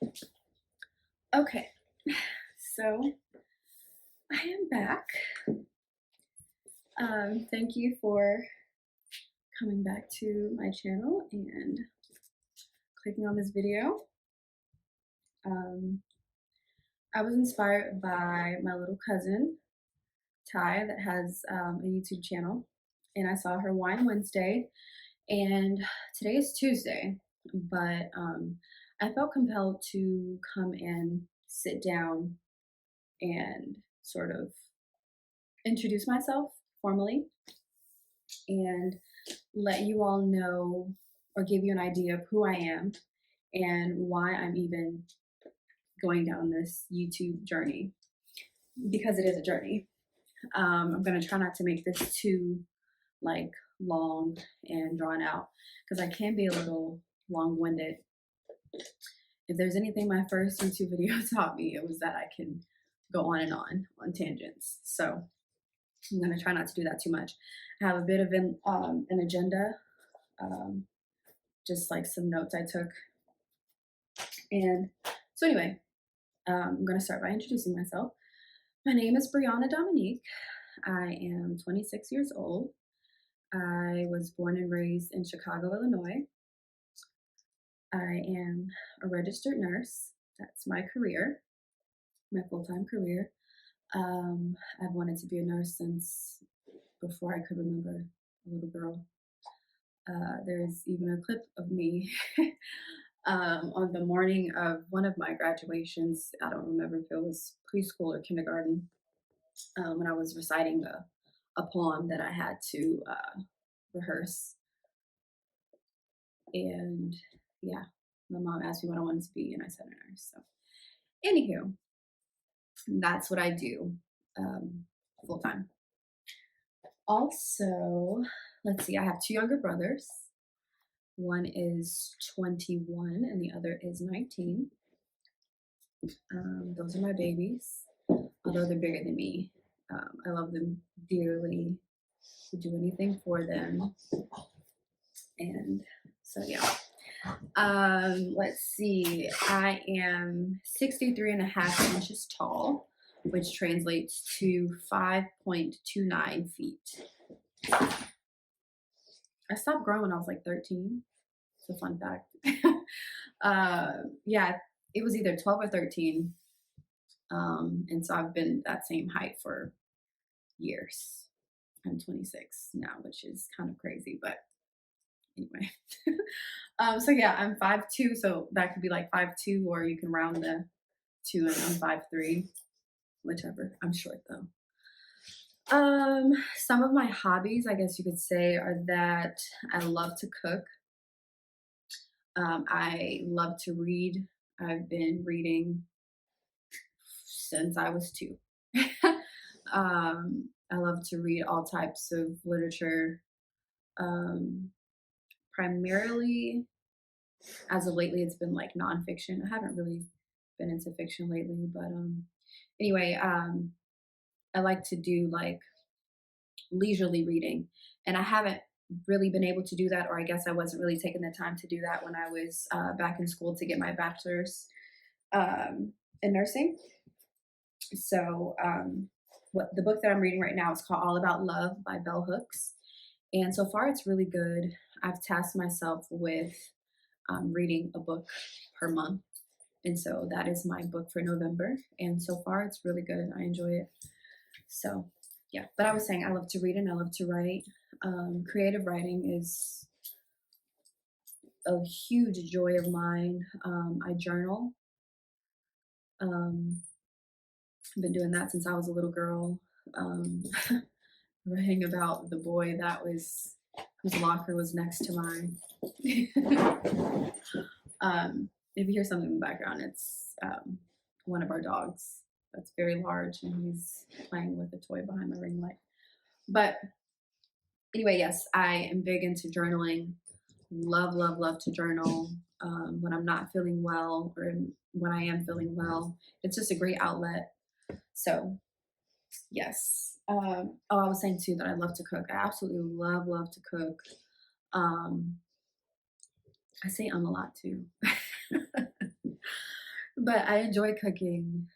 Okay, so I am back. Thank you for coming back to my channel and clicking on this video. I was inspired by my little cousin, Ty, that has a YouTube channel, and I saw her Wine Wednesday, and today is Tuesday, but I felt compelled to come and sit down and sort of introduce myself formally and let you all know or give you an idea of who I am and why I'm even going down this YouTube journey, because it is a journey. I'm gonna try not to make this too like long and drawn out, because I can be a little long-winded. If there's anything my first YouTube video taught me, it was that I can go on and on tangents. So I'm gonna try not to do that too much. I have a bit of an agenda, just like some notes I took. And so anyway, I'm gonna start by introducing myself. My name is Brianna Dominique. I am 26 years old. I was born and raised in Chicago, Illinois. I am a registered nurse. That's my career, my full-time career. I've wanted to be a nurse since before I could remember, a little girl. There's even a clip of me on the morning of one of my graduations. I don't remember if it was preschool or kindergarten, when I was reciting a poem that I had to rehearse. And yeah, my mom asked me what I wanted to be, and I said a nurse. So, anywho, that's what I do full time. Also, let's see, I have two younger brothers. One is 21 and the other is 19. Those are my babies, although they're bigger than me. I love them dearly, would do anything for them. And so, yeah. Let's see, I am 63.5 inches tall, which translates to 5.29 feet. I stopped growing when I was like 13. It's a fun fact. Yeah, it was either 12 or 13. And so I've been that same height for years. I'm 26 now, which is kind of crazy, but anyway. So yeah, I'm 5'2", so that could be like 5'2", or you can round the 2 and I'm 5'3", whichever. I'm short though. Some of my hobbies, I guess you could say, are that I love to cook. I love to read. I've been reading since I was 2. I love to read all types of literature. Primarily, as of lately, it's been like nonfiction. I haven't really been into fiction lately, but anyway, I like to do like leisurely reading, and I haven't really been able to do that, or I guess I wasn't really taking the time to do that when I was back in school to get my bachelor's in nursing. So what the book that I'm reading right now is called All About Love by Bell Hooks, and so far it's really good. I've tasked myself with reading a book per month, and so that is my book for November, and so far it's really good. I enjoy it. So yeah, but I was saying I love to read and I love to write. Creative writing is a huge joy of mine. I journal. I've been doing that since I was a little girl. Writing about the boy that was whose locker was next to mine. If you hear something in the background, it's one of our dogs that's very large, and he's playing with a toy behind my ring light. But anyway, yes, I am big into journaling. Love, love, love to journal when I'm not feeling well, or when I am feeling well. It's just a great outlet. So yes. Oh, I was saying too that I love to cook. I absolutely love, love to cook. I say a lot too. But I enjoy cooking.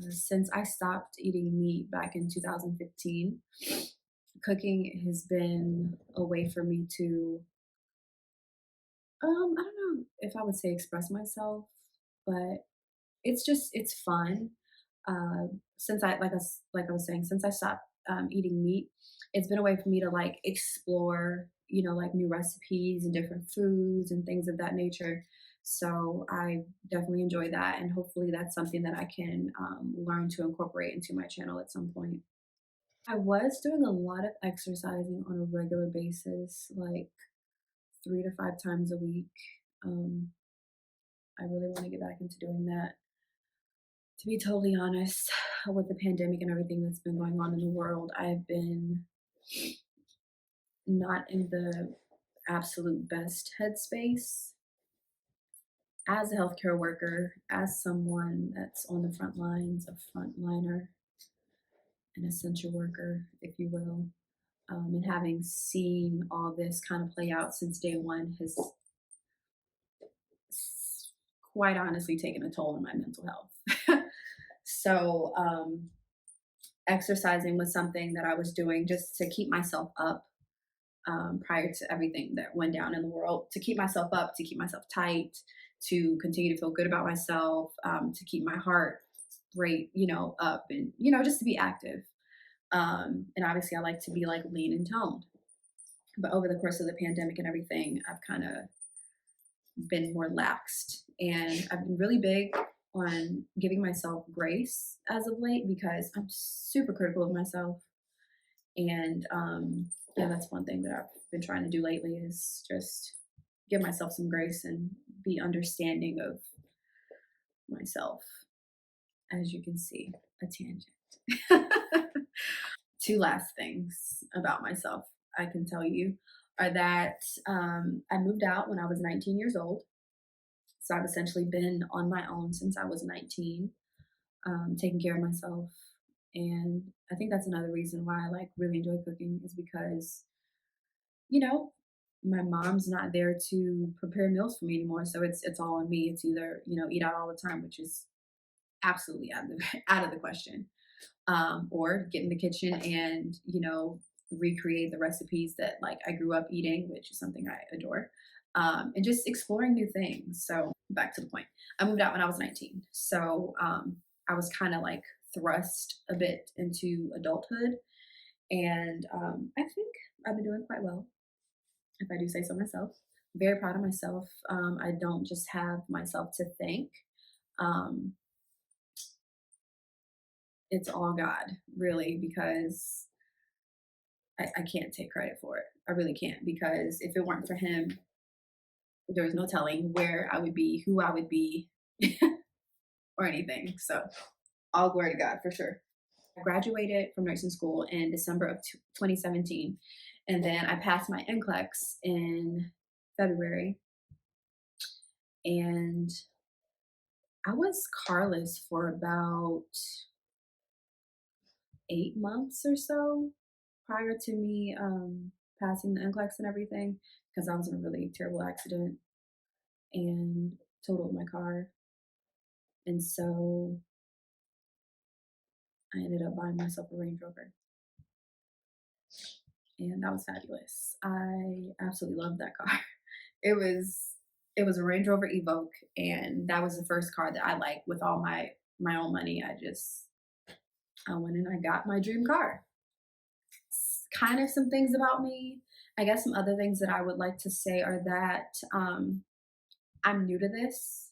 Since I stopped eating meat back in 2015, cooking has been a way for me to, I don't know if I would say express myself, but it's fun. Since like I was saying, since I stopped eating meat, it's been a way for me to like explore, like new recipes and different foods and things of that nature. So I definitely enjoy that, and hopefully that's something that I can learn to incorporate into my channel at some point. I was doing a lot of exercising on a regular basis, like 3 to 5 times a week. Um, I really want to get back into doing that. To be totally honest, with the pandemic and everything that's been going on in the world, I've been not in the absolute best headspace as a healthcare worker, as someone that's on the front lines, a frontliner, an essential worker, if you will. And having seen all this kind of play out since day one has quite honestly taken a toll on my mental health. So, exercising was something that I was doing just to keep myself up prior to everything that went down in the world, to keep myself up, to keep myself tight, to continue to feel good about myself, to keep my heart rate, up, and just to be active. And obviously, I like to be like lean and toned. But over the course of the pandemic and everything, I've kind of been more laxed, and I've been really big on giving myself grace as of late because I'm super critical of myself. And yeah, that's one thing that I've been trying to do lately is just give myself some grace and be understanding of myself. As you can see, a tangent. Two last things about myself I can tell you are that I moved out when I was 19 years old. So I've essentially been on my own since I was 19, taking care of myself. And I think that's another reason why I like really enjoy cooking is because, you know, my mom's not there to prepare meals for me anymore. So it's all on me. It's either, eat out all the time, which is absolutely out of the out of the question. Or get in the kitchen and, recreate the recipes that like I grew up eating, which is something I adore. And just exploring new things. So back to the point. I moved out when I was 19. So I was kind of like thrust a bit into adulthood. And I think I've been doing quite well, if I do say so myself. Very proud of myself. I don't just have myself to thank. Um, it's all God, really, because I can't take credit for it. I really can't, because if it weren't for Him, there's no telling where I would be, who I would be, or anything. So, all glory to God for sure. I graduated from nursing school in December of 2017, and then I passed my NCLEX in February, and I was carless for about 8 months or so prior to me passing the NCLEX and everything, because I was in a really terrible accident and totaled my car. And so I ended up buying myself a Range Rover, and that was fabulous. I absolutely loved that car. It was a Range Rover Evoque, and that was the first car that I like with all my own money. I went and I got my dream car. Kind of some things about me. I guess some other things that I would like to say are that I'm new to this.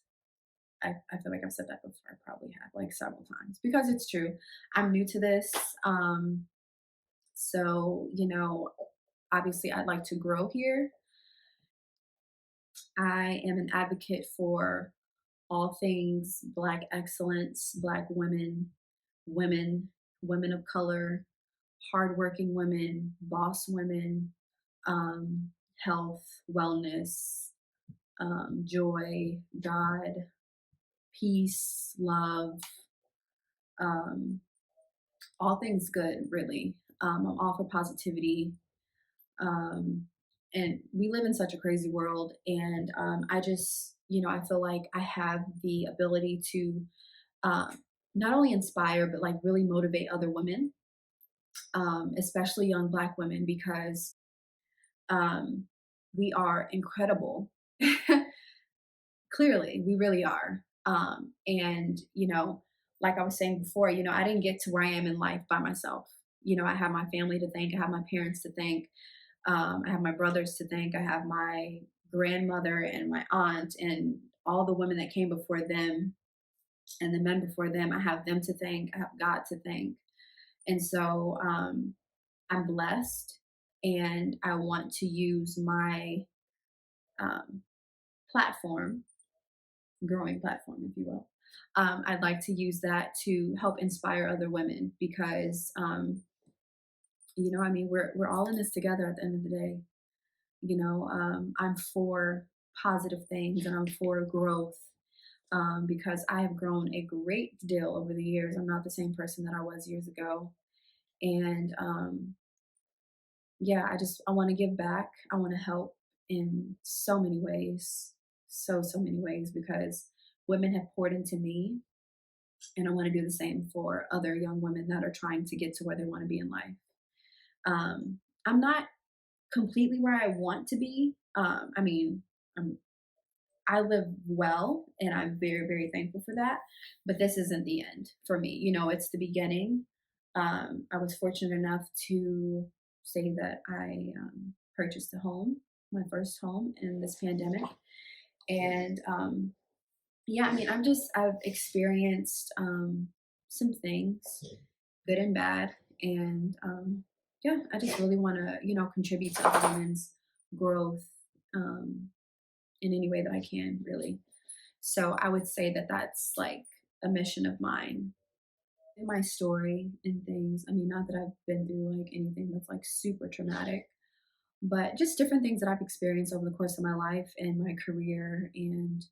I feel like I've said that before. I probably have like several times because it's true. I'm new to this. So, obviously, I'd like to grow here. I am an advocate for all things Black excellence, Black women, women of color, hardworking women, boss women, health, wellness, joy, God, peace, love, um, all things good, really. I'm all for positivity. Um, and we live in such a crazy world. And I just I feel like I have the ability to um, not only inspire, but like really motivate other women, especially young Black women, because um, we are incredible. Clearly, we really are. And, like I was saying before, I didn't get to where I am in life by myself. I have my family to thank, I have my parents to thank, I have my brothers to thank, I have my grandmother and my aunt and all the women that came before them and the men before them. I have them to thank, I have God to thank. And so I'm blessed, and I want to use my um, platform, growing platform, if you will. I'd like to use that to help inspire other women because, I mean, we're all in this together at the end of the day. I'm for positive things and I'm for growth because I have grown a great deal over the years. I'm not the same person that I was years ago, and yeah, I want to give back. I want to help in so many ways, so many ways because women have poured into me, and I want to do the same for other young women that are trying to get to where they want to be in life. I'm not completely where I want to be. I mean, I'm, I live well, and I'm very, very thankful for that. But this isn't the end for me. It's the beginning. I was fortunate enough to say that I purchased a home, my first home in this pandemic, and yeah, I mean, I've experienced some things, good and bad, and yeah, I just really want to, contribute to other women's growth in any way that I can, really. So I would say that that's like a mission of mine. In my story and things, I mean, not that I've been through like anything that's like super traumatic, but just different things that I've experienced over the course of my life and my career and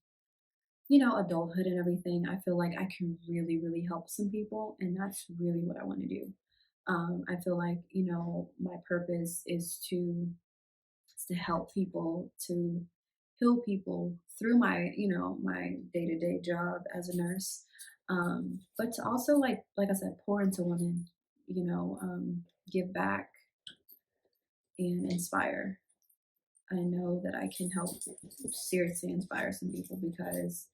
adulthood and everything. I feel like I can really, really help some people, and that's really what I want to do. I feel like my purpose is to help people, to heal people through my day to day job as a nurse, but to also like I said, pour into women, give back and inspire. I know that I can help seriously inspire some people because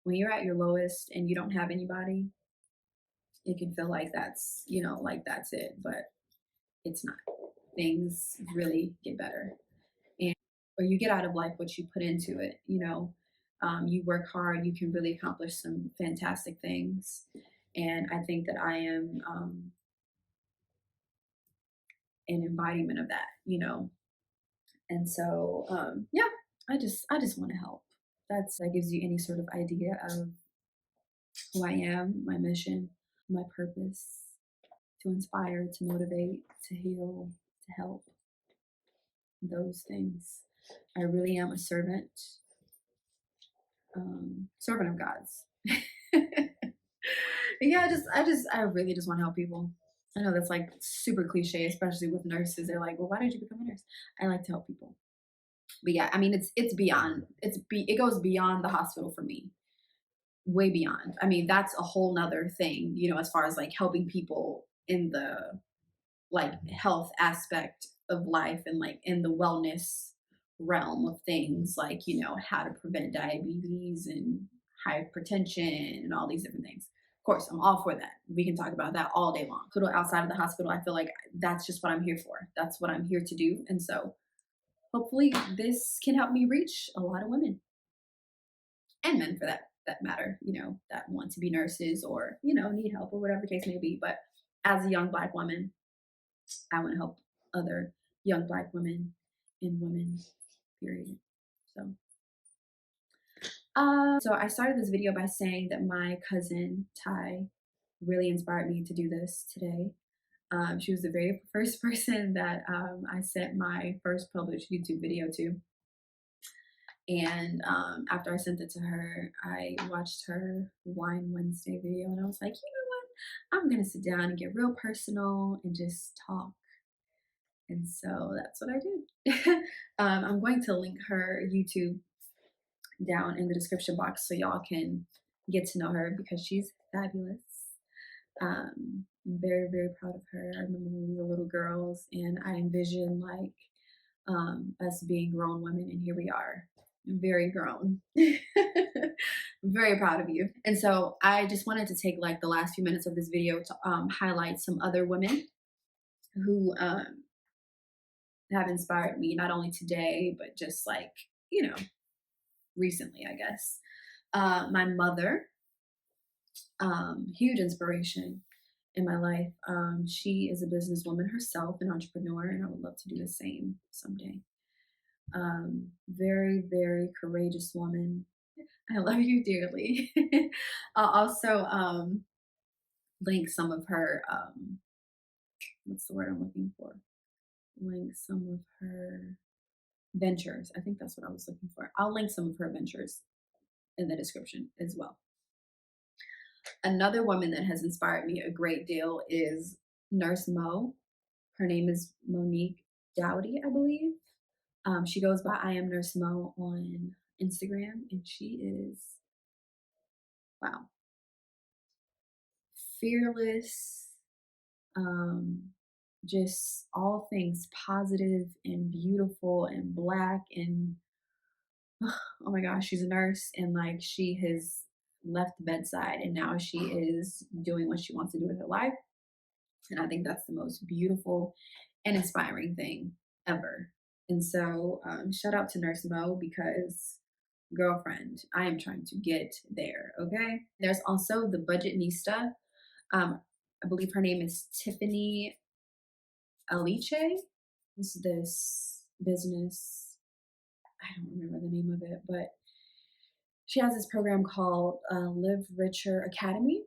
when you're at your lowest and you don't have anybody, it can feel like like that's it, but it's not. Things really get better, and or you get out of life what you put into it. You work hard, you can really accomplish some fantastic things, and I think that I am an embodiment of that. And so yeah, I just want to help. That gives you any sort of idea of who I am, my mission, my purpose, to inspire, to motivate, to heal, to help, those things. I really am a servant of God's. Yeah, I really just want to help people. I know that's like super cliche, especially with nurses. They're like, "Well, why did you become a nurse?" I like to help people. But yeah, I mean, it's beyond. It goes beyond the hospital for me, way beyond. I mean, that's a whole nother thing, as far as like helping people in the like health aspect of life and like in the wellness realm of things, like how to prevent diabetes and hypertension and all these different things. Of course, I'm all for that. We can talk about that all day long. Hospital, outside of the hospital, I feel like that's just what I'm here for. That's what I'm here to do. And so hopefully this can help me reach a lot of women and men, for that matter, that want to be nurses or need help or whatever the case may be. But as a young Black woman, I want to help other young Black women and women, period. So I started this video by saying that my cousin Ty really inspired me to do this today. She was the very first person that I sent my first published YouTube video to. And after I sent it to her, I watched her Wine Wednesday video, and I was like, you know what? I'm gonna sit down and get real personal and just talk. And so that's what I did. I'm going to link her YouTube down in the description box so y'all can get to know her because she's fabulous. I'm very, very proud of her. I remember when we were little girls and I envisioned like us being grown women, and here we are, very grown. I'm very proud of you. And so I just wanted to take like the last few minutes of this video to highlight some other women who have inspired me, not only today, but just like, recently, I guess. My mother, huge inspiration in my life. She is a businesswoman herself, an entrepreneur, and I would love to do the same someday. Very, very courageous woman. I love you dearly. I'll also link some of her, what's the word I'm looking for? Link some of her ventures. I think that's what I was looking for. I'll link some of her ventures in the description as well. Another woman that has inspired me a great deal is Nurse Mo. Her name is Monique Dowdy, I believe. She goes by I Am Nurse Mo on Instagram, and she is, wow, fearless, just all things positive and beautiful and black and oh my gosh, she's a nurse and like she has left the bedside and now she is doing what she wants to do with her life. And I think that's the most beautiful and inspiring thing ever. And so shout out to Nurse Mo because girlfriend, I am trying to get there. Okay. There's also the Budgetnista. I believe her name is Tiffany Aliche. Is this business? I don't remember the name of it, but she has this program called Live Richer Academy.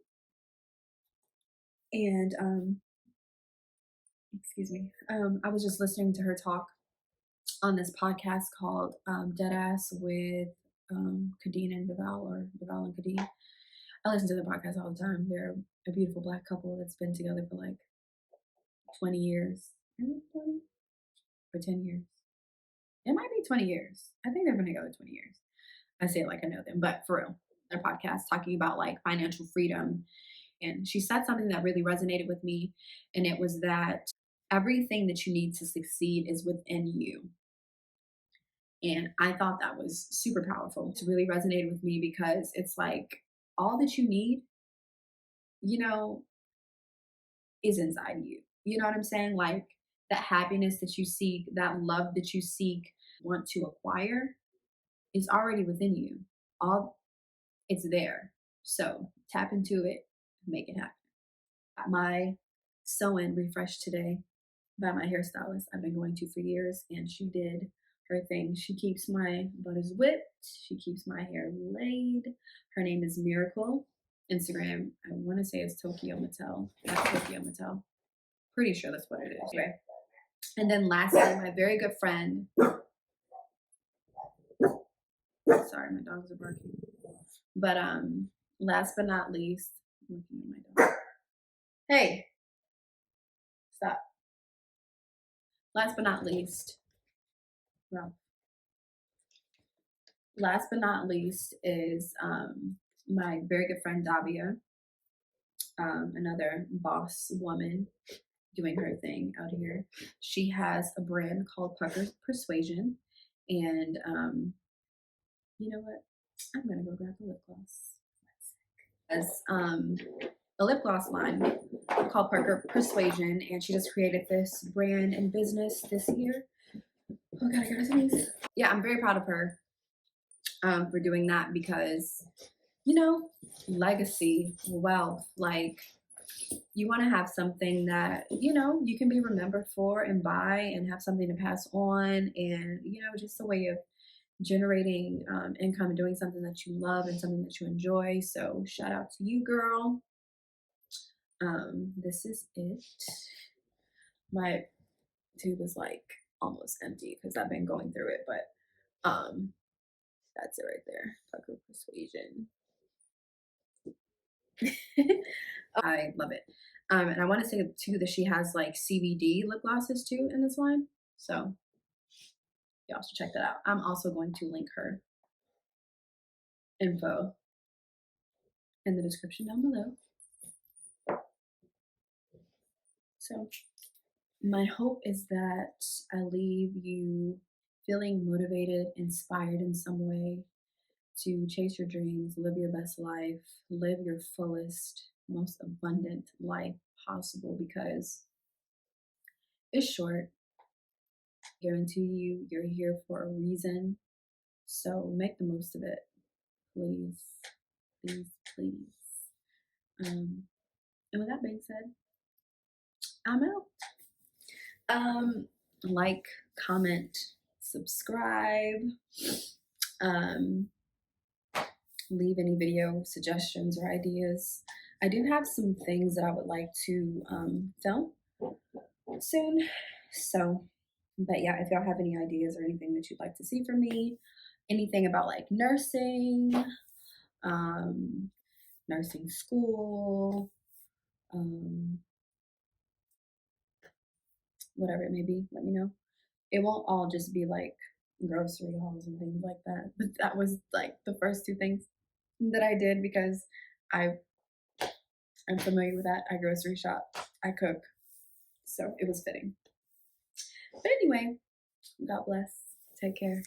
And excuse me, I was just listening to her talk on this podcast called Deadass with Kadeen and Deval, or Deval and Kadeen. I listen to the podcast all the time. They're a beautiful black couple that's been together for like 20 years. Is it 20? For 10 years. It might be 20 years. I think they've been together 20 years. I say it like I know them, but for real, their podcast talking about like financial freedom. And she said something that really resonated with me. And it was that everything that you need to succeed is within you. And I thought that was super powerful to really resonate with me because it's like all that you need, you know, is inside you. You know what I'm saying? Like that happiness that you seek, that love that you seek, want to acquire is already within you. All it's there. So tap into it, make it happen. My sew-in refreshed today by my hairstylist I've been going to for years, and she did her thing. She keeps my butters whipped. She keeps my hair laid. Her name is Miracle. Instagram, I want to say it's Tokyo Mattel. That's Tokyo Mattel. Pretty sure that's what it is, right? And then lastly, my very good friend. Sorry, my dogs are barking. But last but not least, I'm looking at my dog. Hey, stop. Last but not least, well, last but not least is my very good friend Davia, another boss woman doing her thing out here. She has a brand called Pucker Persuasion, and you know what? I'm gonna go grab the lip gloss. As a lip gloss line called Parker Persuasion, and she just created this brand and business this year. Oh god, I gotta sneeze. Yeah, I'm very proud of her for doing that because, legacy, wealth, like you want to have something that, you can be remembered for and buy and have something to pass on and, just a way of generating income and doing something that you love and something that you enjoy. So shout out to you, girl. This is it. My tube is like almost empty because I've been going through it, but that's it right there. Pucker Persuasion. I love it. And I want to say too that she has like CBD lip glosses too in this line. So y'all should check that out. I'm also going to link her info in the description down below. So, my hope is that I leave you feeling motivated, inspired in some way to chase your dreams, live your best life, live your fullest, most abundant life possible because it's short. I guarantee you, you're here for a reason. So make the most of it, please, please, please. And with that being said, I'm out. Like, comment, subscribe, um, leave any video suggestions or ideas. I do have some things that I would like to film soon. So, but yeah, if y'all have any ideas or anything that you'd like to see from me, anything about like nursing, um, nursing school, whatever it may be, let me know. It won't all just be like grocery hauls and things like that. But that was like the first two things that I did because I am familiar with that. I grocery shop, I cook, so it was fitting. But anyway, God bless. Take care.